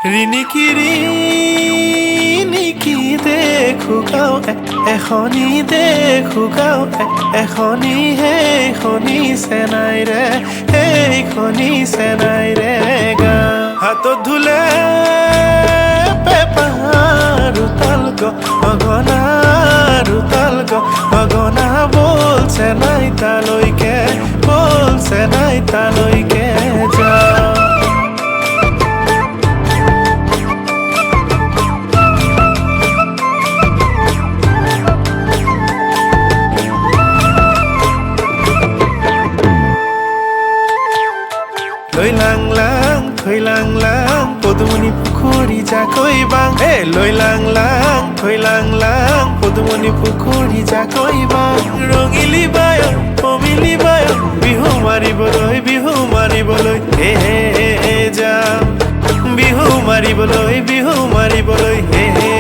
ৰিণিকি দেখো গাঁও এখনি দেখো গাঁও এখনি সেইখনি চেনাই ৰে সেইখনি চেনাই ৰে গাঁও হাতত ধুলে পেপাৰো তালগ অগনাৰো তালগ অগনা বলছে নাই তালৈকে বলছে নাই তালৈকে যাওঁ থৈ লাং লাং পদুমণি পুখুৰী জাকৈ বাং লৈ লাং লাং পদুমণি পুখুৰী জাকৈ বাং ৰঙিলি বায় পমিলি বায় বিহু মাৰিবলৈ হে যাম বিহু মাৰিবলৈ হে